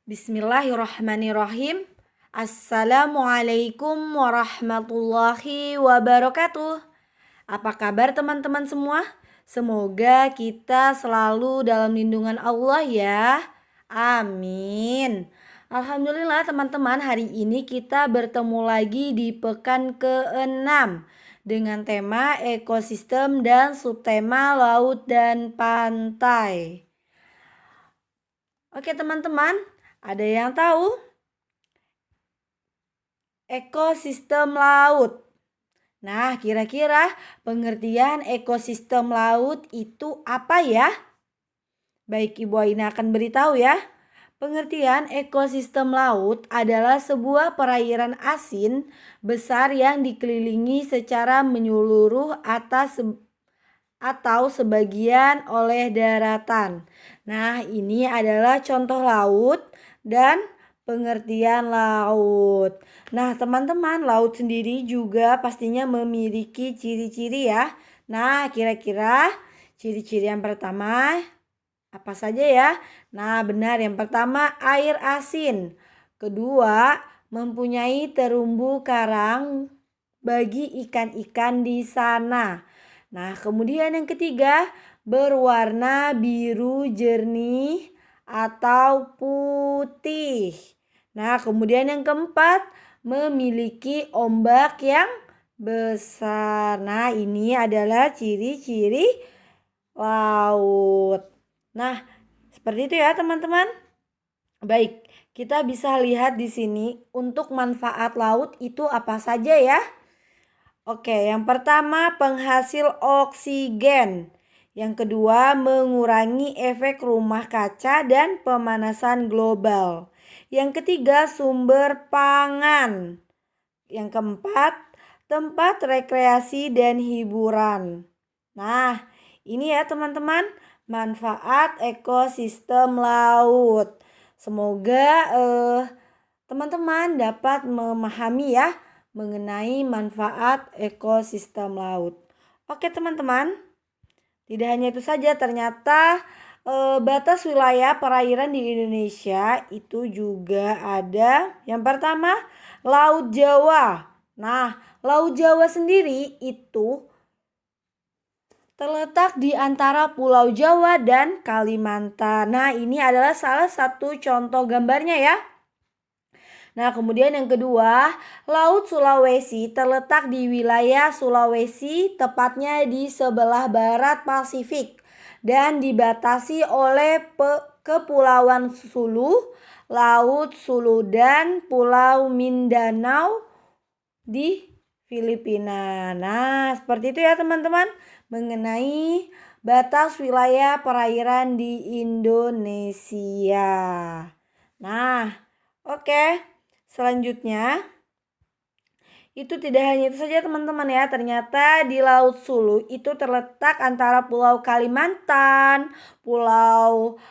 Bismillahirrahmanirrahim. Assalamualaikum warahmatullahi wabarakatuh. Apa kabar teman-teman semua? Semoga kita selalu dalam lindungan Allah ya. Amin. Alhamdulillah teman-teman, hari ini kita bertemu lagi di pekan ke-6 dengan tema ekosistem dan subtema laut dan pantai. Oke teman-teman, ada yang tahu ekosistem laut? Nah, kira-kira pengertian ekosistem laut itu apa ya? Baik, Ibu Aina akan beritahu ya. Pengertian ekosistem laut adalah sebuah perairan asin besar yang dikelilingi secara menyeluruh atau sebagian oleh daratan. Nah, ini adalah contoh laut dan pengertian laut. Nah, teman-teman, laut sendiri juga pastinya memiliki ciri-ciri ya. Nah, kira-kira ciri-ciri yang pertama apa saja ya? Nah, benar, yang pertama air asin. Kedua, mempunyai terumbu karang bagi ikan-ikan di sana. Nah, kemudian yang ketiga, berwarna biru jernih atau putih. Nah, kemudian yang keempat, memiliki ombak yang besar. Nah, ini adalah ciri-ciri laut. Nah, seperti itu ya teman-teman. Baik, kita bisa lihat di sini untuk manfaat laut itu apa saja ya. Oke, yang pertama penghasil oksigen. Yang kedua mengurangi efek rumah kaca dan pemanasan global. Yang ketiga sumber pangan. Yang keempat tempat rekreasi dan hiburan. Nah, ini ya teman-teman manfaat ekosistem laut. Semoga teman-teman dapat memahami ya mengenai manfaat ekosistem laut. Oke teman-teman, tidak hanya itu saja, ternyata batas wilayah perairan di Indonesia itu juga ada. Yang pertama, Laut Jawa. Nah, Laut Jawa sendiri itu terletak di antara Pulau Jawa dan Kalimantan. Nah, ini adalah salah satu contoh gambarnya ya. Nah, kemudian yang kedua, Laut Sulawesi terletak di wilayah Sulawesi, tepatnya di sebelah barat Pasifik dan dibatasi oleh Kepulauan Sulu, Laut Sulu dan Pulau Mindanao di Filipina. Nah, seperti itu ya teman-teman mengenai batas wilayah perairan di Indonesia. Nah, oke. Selanjutnya, itu tidak hanya itu saja teman-teman ya. Ternyata di Laut Sulu itu terletak antara Pulau Kalimantan, Pulau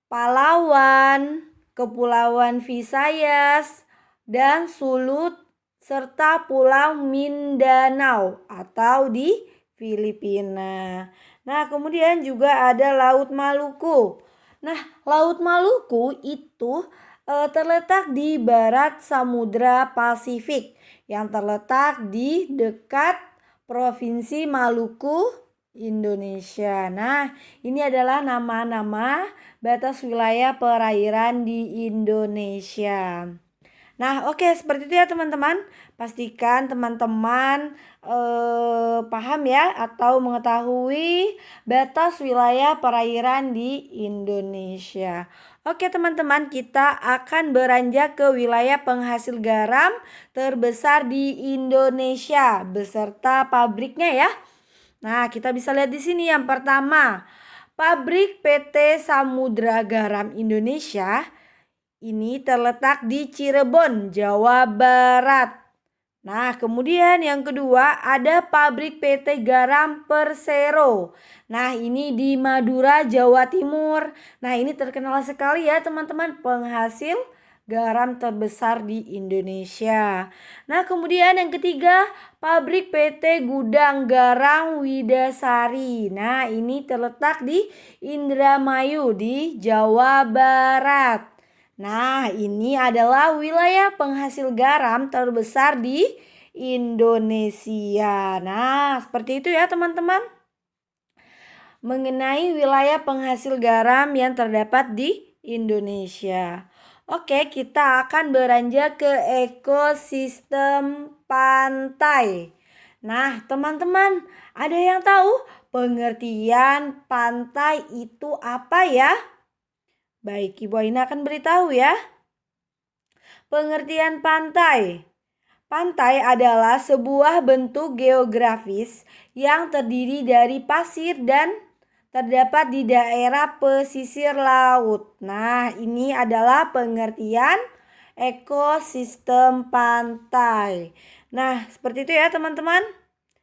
Palawan, Kepulauan Visayas, dan Sulut, serta Pulau Mindanao atau di Filipina. Nah, kemudian juga ada Laut Maluku. Nah, Laut Maluku itu terletak di barat Samudra Pasifik yang terletak di dekat Provinsi Maluku, Indonesia. Nah, ini adalah nama-nama batas wilayah perairan di Indonesia. Nah, oke, seperti itu ya teman-teman. Pastikan teman-teman paham ya atau mengetahui batas wilayah perairan di Indonesia. Oke teman-teman, kita akan beranjak ke wilayah penghasil garam terbesar di Indonesia beserta pabriknya ya. Nah, kita bisa lihat di sini yang pertama, pabrik PT Samudra Garam Indonesia. Ini terletak di Cirebon, Jawa Barat. Nah, kemudian yang kedua ada pabrik PT Garam Persero. Nah, ini di Madura, Jawa Timur. Nah, ini terkenal sekali ya teman-teman, penghasil garam terbesar di Indonesia. Nah, kemudian yang ketiga pabrik PT Gudang Garam Widasari. Nah, ini terletak di Indramayu di Jawa Barat. Nah, ini adalah wilayah penghasil garam terbesar di Indonesia. Nah, seperti itu ya teman-teman. Mengenai wilayah penghasil garam yang terdapat di Indonesia. Oke, kita akan beranjak ke ekosistem pantai. Nah, teman-teman, ada yang tahu pengertian pantai itu apa ya? Baik, Ibu Aina akan beritahu ya. Pengertian pantai. Pantai adalah sebuah bentuk geografis yang terdiri dari pasir dan terdapat di daerah pesisir laut. Nah, ini adalah pengertian ekosistem pantai. Nah, seperti itu ya teman-teman.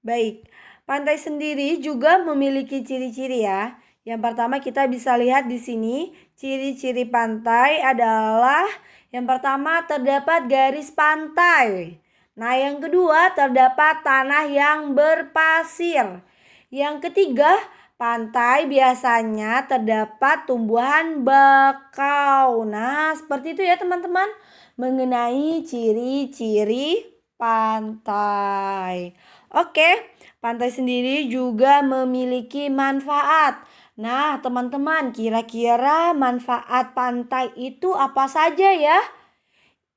Baik, pantai sendiri juga memiliki ciri-ciri ya. Yang pertama kita bisa lihat di sini, ciri-ciri pantai adalah yang pertama terdapat garis pantai. Nah, yang kedua terdapat tanah yang berpasir. Yang ketiga, pantai biasanya terdapat tumbuhan bakau. Nah, seperti itu ya teman-teman mengenai ciri-ciri pantai. Oke, pantai sendiri juga memiliki manfaat. Nah, teman-teman, kira-kira manfaat pantai itu apa saja ya?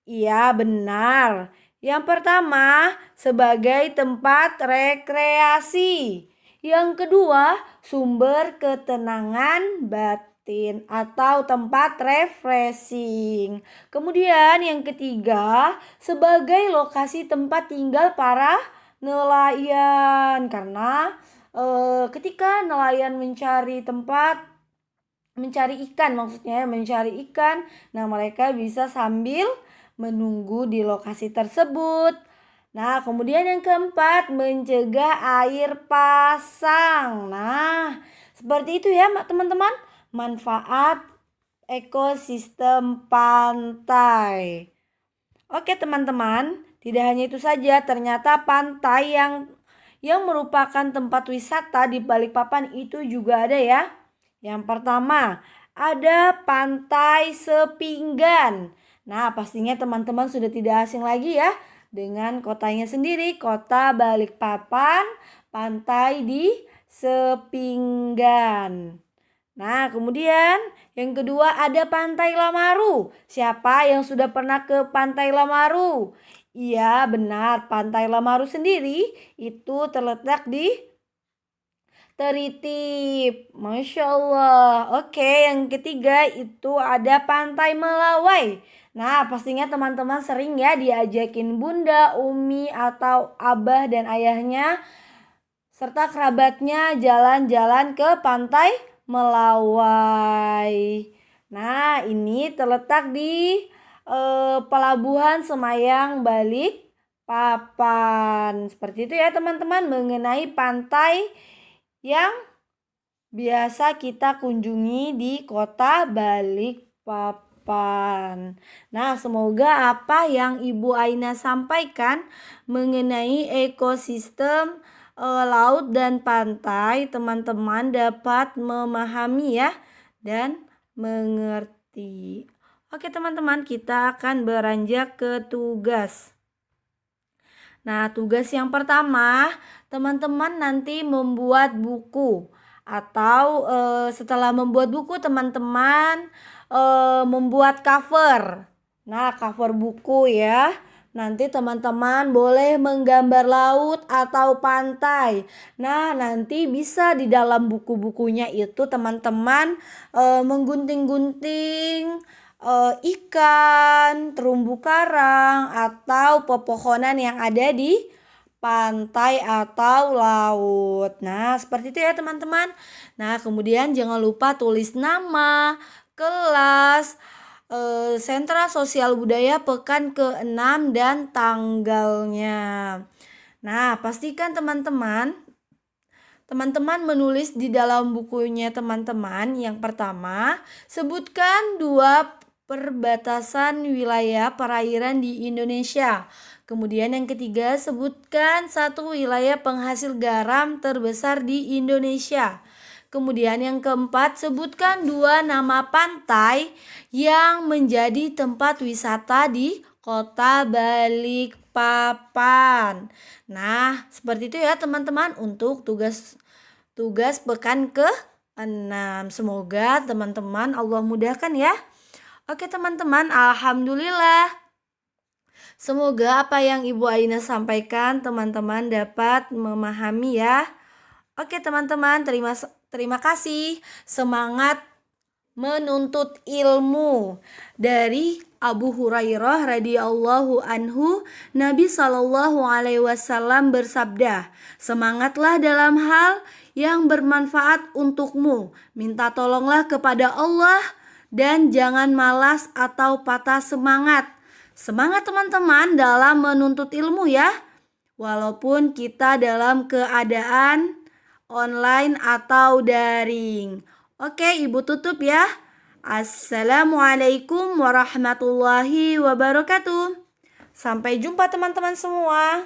Iya, benar. Yang pertama, sebagai tempat rekreasi. Yang kedua, sumber ketenangan batin atau tempat refreshing. Kemudian yang ketiga, sebagai lokasi tempat tinggal para nelayan. Karena ketika nelayan mencari ikan, nah mereka bisa sambil menunggu di lokasi tersebut. Nah, kemudian yang keempat, mencegah air pasang. Nah, seperti itu ya teman-teman, manfaat ekosistem pantai. Oke teman-teman, tidak hanya itu saja, ternyata pantai yang merupakan tempat wisata di Balikpapan itu juga ada ya. Yang pertama, ada Pantai Sepinggan. Nah, pastinya teman-teman sudah tidak asing lagi ya dengan kotanya sendiri, Kota Balikpapan, pantai di Sepinggan. Nah, kemudian yang kedua ada Pantai Lamaru. Siapa yang sudah pernah ke Pantai Lamaru? Iya, benar. Pantai Lamaru sendiri itu terletak di Teritip. Masya Allah. Oke, yang ketiga itu ada Pantai Melawai. Nah, pastinya teman-teman sering ya diajakin bunda, umi, atau abah dan ayahnya serta kerabatnya jalan-jalan ke Pantai Melawai. Nah, ini terletak di Pelabuhan Semayang Balikpapan. Seperti itu ya teman-teman mengenai pantai yang biasa kita kunjungi di Kota Balikpapan. Nah, semoga apa yang Ibu Aina sampaikan mengenai ekosistem laut dan pantai teman-teman dapat memahami ya dan mengerti. Oke teman-teman, kita akan beranjak ke tugas. Nah, tugas yang pertama, teman-teman nanti membuat buku atau setelah membuat buku teman-teman membuat cover. Nah, cover buku ya. Nanti teman-teman boleh menggambar laut atau pantai. Nah, nanti bisa di dalam buku-bukunya itu teman-teman menggunting-gunting ikan, terumbu karang, atau pepohonan yang ada di pantai atau laut. Nah, seperti itu ya teman-teman. Nah, kemudian jangan lupa tulis nama, kelas, sentra sosial budaya pekan ke-6 dan tanggalnya. Nah, pastikan teman-teman menulis di dalam bukunya teman-teman. Yang pertama, sebutkan 2 perbatasan wilayah perairan di Indonesia. Kemudian yang ketiga, sebutkan 1 wilayah penghasil garam terbesar di Indonesia. Kemudian yang keempat, sebutkan 2 nama pantai yang menjadi tempat wisata di Kota Balikpapan. Nah, seperti itu ya teman-teman untuk tugas pekan ke-6. Semoga teman-teman Allah mudahkan ya. Oke teman-teman, alhamdulillah. Semoga apa yang Ibu Aina sampaikan teman-teman dapat memahami ya. Oke teman-teman, terima kasih. Semangat menuntut ilmu. Dari Abu Hurairah radhiyallahu anhu, Nabi Shallallahu alaihi wasallam bersabda, "Semangatlah dalam hal yang bermanfaat untukmu. Minta tolonglah kepada Allah dan jangan malas atau patah semangat." Semangat teman-teman dalam menuntut ilmu ya. Walaupun kita dalam keadaan online atau daring. Oke, Ibu tutup ya. Assalamualaikum warahmatullahi wabarakatuh. Sampai jumpa teman-teman semua.